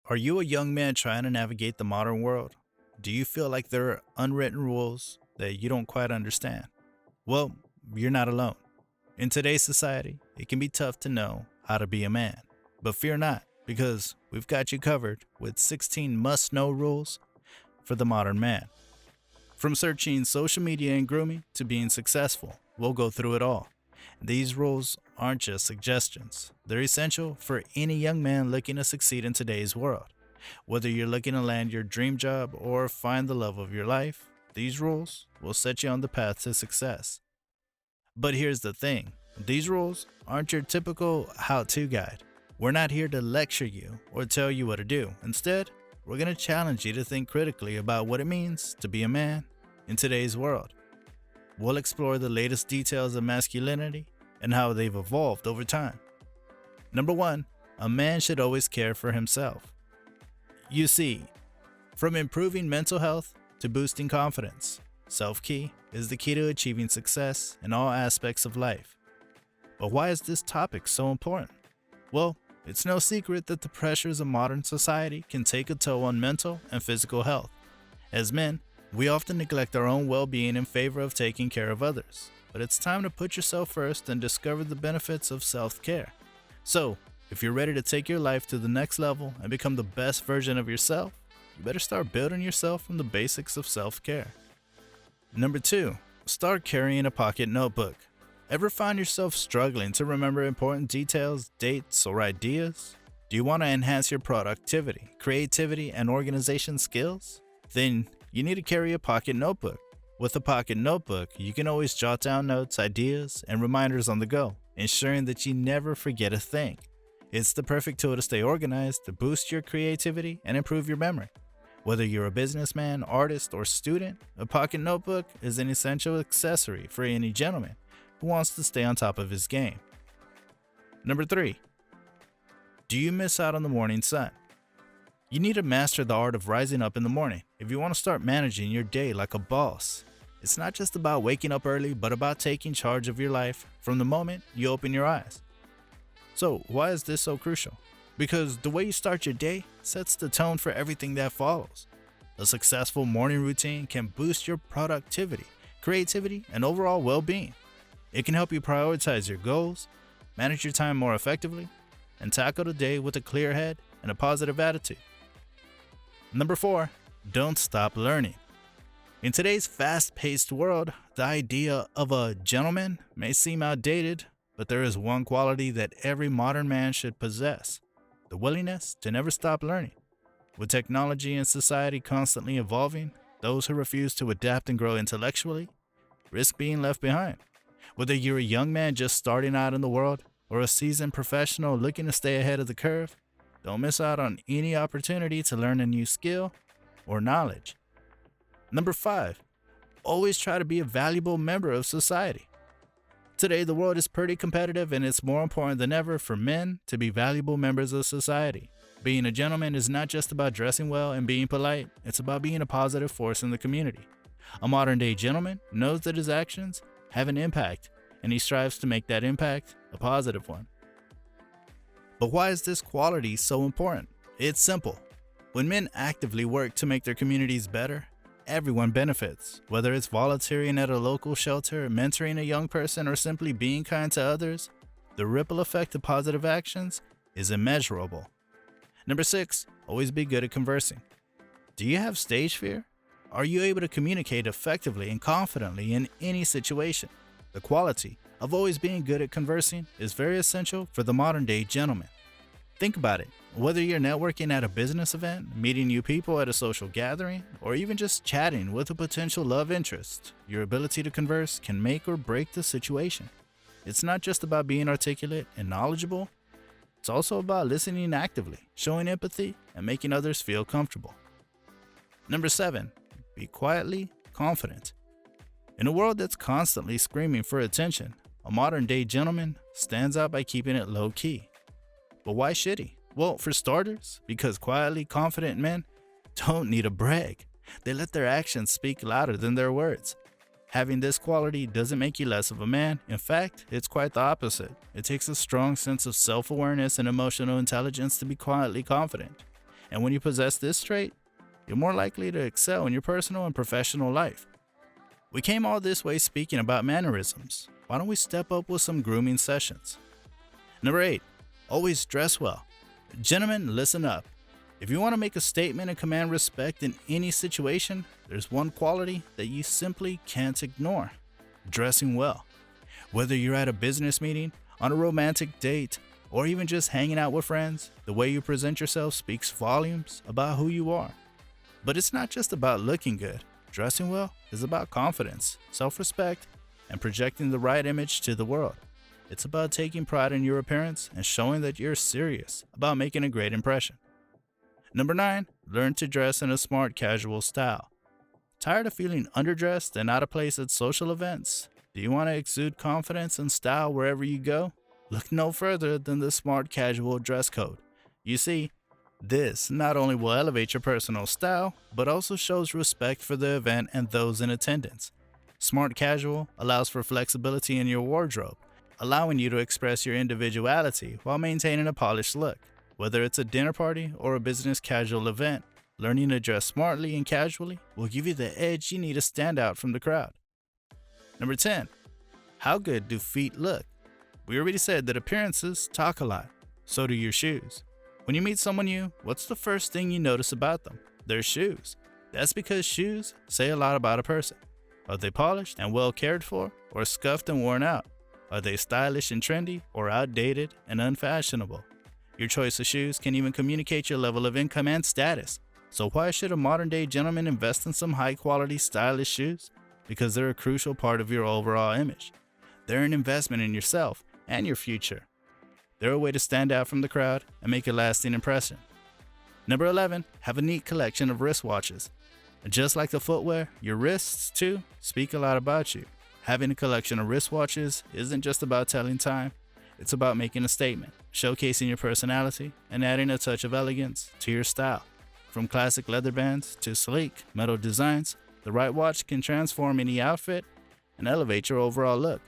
Are you a young man trying to navigate the modern world? Do you feel like there are unwritten rules that you don't quite understand? Well, you're not alone. In today's society, it can be tough to know how to be a man. But fear not, because we've got you covered with 16 must know rules for the modern man. From searching social media and grooming to being successful, we'll go through it all. These rules aren't just suggestions, they're essential for any young man looking to succeed in today's world. Whether you're looking to land your dream job or find the love of your life, these rules will set you on the path to success. But here's the thing, these rules aren't your typical how to guide. We're not here to lecture you or tell you what to do. Instead, we're going to challenge you to think critically about what it means to be a man in today's world. We'll explore the latest details of masculinity and how they've evolved over time. Number 1, a man should always care for himself. You see, from improving mental health to boosting confidence, self-care is the key to achieving success in all aspects of life. But why is this topic so important? Well, it's no secret that the pressures of modern society can take a toll on mental and physical health. As men, we often neglect our own well-being in favor of taking care of others. But it's time to put yourself first and discover the benefits of self-care. So, if you're ready to take your life to the next level and become the best version of yourself, you better start building yourself from the basics of self-care. Number 2, start carrying a pocket notebook. Ever find yourself struggling to remember important details, dates, or ideas? Do you want to enhance your productivity, creativity, and organization skills? Then you need to carry a pocket notebook. With a pocket notebook, you can always jot down notes, ideas, and reminders on the go, ensuring that you never forget a thing. It's the perfect tool to stay organized, to boost your creativity, and improve your memory. Whether you're a businessman, artist, or student, a pocket notebook is an essential accessory for any gentleman who wants to stay on top of his game. Number 3, do you miss out on the morning sun? You need to master the art of rising up in the morning if you want to start managing your day like a boss. It's not just about waking up early, but about taking charge of your life from the moment you open your eyes. So, why is this so crucial? Because the way you start your day sets the tone for everything that follows. A successful morning routine can boost your productivity, creativity, and overall well-being. It can help you prioritize your goals, manage your time more effectively, and tackle the day with a clear head and a positive attitude. Number 4, don't stop learning. In today's fast-paced world, the idea of a gentleman may seem outdated, but there is one quality that every modern man should possess: the willingness to never stop learning. With technology and society constantly evolving, those who refuse to adapt and grow intellectually risk being left behind. Whether you're a young man just starting out in the world or a seasoned professional looking to stay ahead of the curve, don't miss out on any opportunity to learn a new skill or knowledge. Number 5, always try to be a valuable member of society. Today, the world is pretty competitive, and it's more important than ever for men to be valuable members of society. Being a gentleman is not just about dressing well and being polite, it's about being a positive force in the community. A modern-day gentleman knows that his actions have an impact, and he strives to make that impact a positive one. But why is this quality so important? It's simple. When men actively work to make their communities better, everyone benefits. Whether it's volunteering at a local shelter, mentoring a young person, or simply being kind to others, the ripple effect of positive actions is immeasurable. Number 6, always be good at conversing. Do you have stage fear? Are you able to communicate effectively and confidently in any situation? The quality of always being good at conversing is very essential for the modern-day gentleman. Think about it. Whether you're networking at a business event, meeting new people at a social gathering, or even just chatting with a potential love interest, your ability to converse can make or break the situation. It's not just about being articulate and knowledgeable. It's also about listening actively, showing empathy, and making others feel comfortable. Number 7, be quietly confident. In a world that's constantly screaming for attention, a modern-day gentleman stands out by keeping it low-key. But why should he? Well, for starters, because quietly confident men don't need to brag. They let their actions speak louder than their words. Having this quality doesn't make you less of a man. In fact, it's quite the opposite. It takes a strong sense of self-awareness and emotional intelligence to be quietly confident. And when you possess this trait, you're more likely to excel in your personal and professional life. We came all this way speaking about mannerisms. Why don't we step up with some grooming sessions? Number 8, always dress well. Gentlemen, listen up. If you want to make a statement and command respect in any situation, there's one quality that you simply can't ignore: dressing well. Whether you're at a business meeting, on a romantic date, or even just hanging out with friends, the way you present yourself speaks volumes about who you are. But it's not just about looking good. Dressing well is about confidence, self-respect, and projecting the right image to the world. It's about taking pride in your appearance and showing that you're serious about making a great impression. Number 9, learn to dress in a smart, casual style. Tired of feeling underdressed and out of place at social events? Do you want to exude confidence and style wherever you go? Look no further than the smart, casual dress code. You see, this not only will elevate your personal style, but also shows respect for the event and those in attendance. Smart casual allows for flexibility in your wardrobe, allowing you to express your individuality while maintaining a polished look. Whether it's a dinner party or a business casual event, learning to dress smartly and casually will give you the edge you need to stand out from the crowd. Number 10, how good do feet look? We already said that appearances talk a lot. So do your shoes. When you meet someone new, what's the first thing you notice about them? Their shoes. That's because shoes say a lot about a person. Are they polished and well cared for, or scuffed and worn out? Are they stylish and trendy, or outdated and unfashionable? Your choice of shoes can even communicate your level of income and status. So why should a modern day gentleman invest in some high quality stylish shoes? Because they're a crucial part of your overall image. They're an investment in yourself and your future. They're a way to stand out from the crowd and make a lasting impression. Number 11, have a neat collection of wristwatches. Just like the footwear, your wrists too speak a lot about you. Having a collection of wristwatches isn't just about telling time, it's about making a statement, showcasing your personality, and adding a touch of elegance to your style. From classic leather bands to sleek metal designs, the right watch can transform any outfit and elevate your overall look.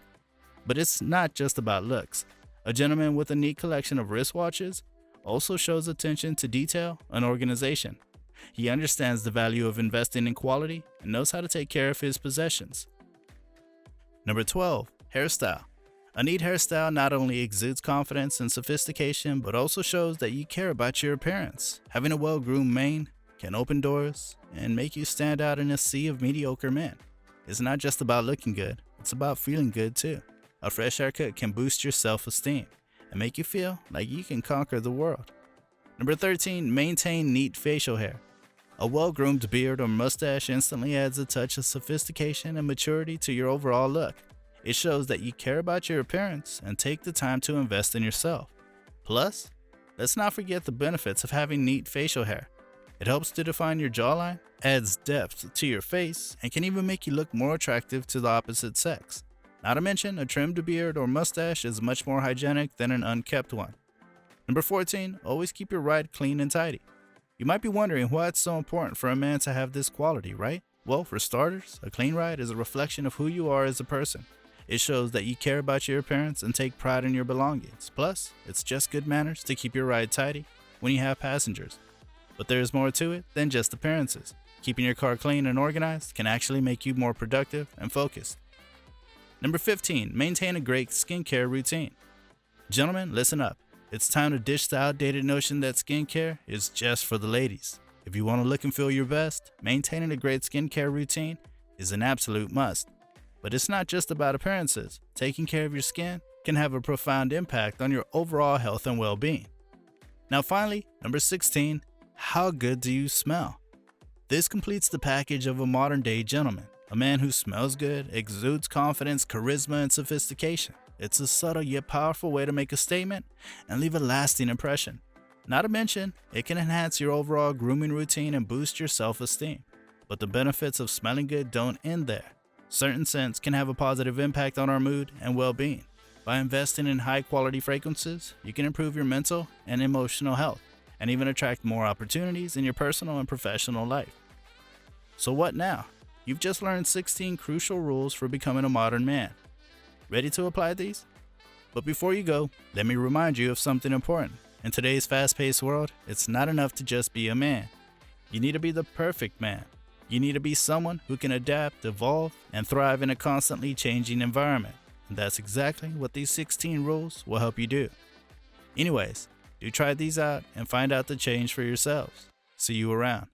But it's not just about looks. A gentleman with a neat collection of wristwatches also shows attention to detail and organization. He understands the value of investing in quality and knows how to take care of his possessions. Number 12, hairstyle. A neat hairstyle not only exudes confidence and sophistication, but also shows that you care about your appearance. Having a well-groomed mane can open doors and make you stand out in a sea of mediocre men. It's not just about looking good, it's about feeling good too. A fresh haircut can boost your self-esteem and make you feel like you can conquer the world. Number 13, maintain neat facial hair. A well-groomed beard or mustache instantly adds a touch of sophistication and maturity to your overall look. It shows that you care about your appearance and take the time to invest in yourself. Plus, let's not forget the benefits of having neat facial hair. It helps to define your jawline, adds depth to your face, and can even make you look more attractive to the opposite sex. Not to mention, a trimmed beard or mustache is much more hygienic than an unkept one. Number 14, always keep your ride clean and tidy. You might be wondering why it's so important for a man to have this quality, right? Well, for starters, a clean ride is a reflection of who you are as a person. It shows that you care about your appearance and take pride in your belongings. Plus, it's just good manners to keep your ride tidy when you have passengers. But there's more to it than just appearances. Keeping your car clean and organized can actually make you more productive and focused. Number 15, maintain a great skincare routine. Gentlemen, listen up. It's time to ditch the outdated notion that skincare is just for the ladies. If you want to look and feel your best, maintaining a great skincare routine is an absolute must. But it's not just about appearances. Taking care of your skin can have a profound impact on your overall health and well-being. Now finally, number 16, how good do you smell? This completes the package of a modern-day gentleman. A man who smells good, exudes confidence, charisma, and sophistication. It's a subtle yet powerful way to make a statement and leave a lasting impression. Not to mention, it can enhance your overall grooming routine and boost your self-esteem. But the benefits of smelling good don't end there. Certain scents can have a positive impact on our mood and well-being. By investing in high-quality fragrances, you can improve your mental and emotional health, and even attract more opportunities in your personal and professional life. So what now? You've just learned 16 crucial rules for becoming a modern man. Ready to apply these? But before you go, let me remind you of something important. In today's fast paced world, it's not enough to just be a man. You need to be the perfect man. You need to be someone who can adapt, evolve, and thrive in a constantly changing environment. And that's exactly what these 16 rules will help you do. Anyways, do try these out and find out the change for yourselves. See you around.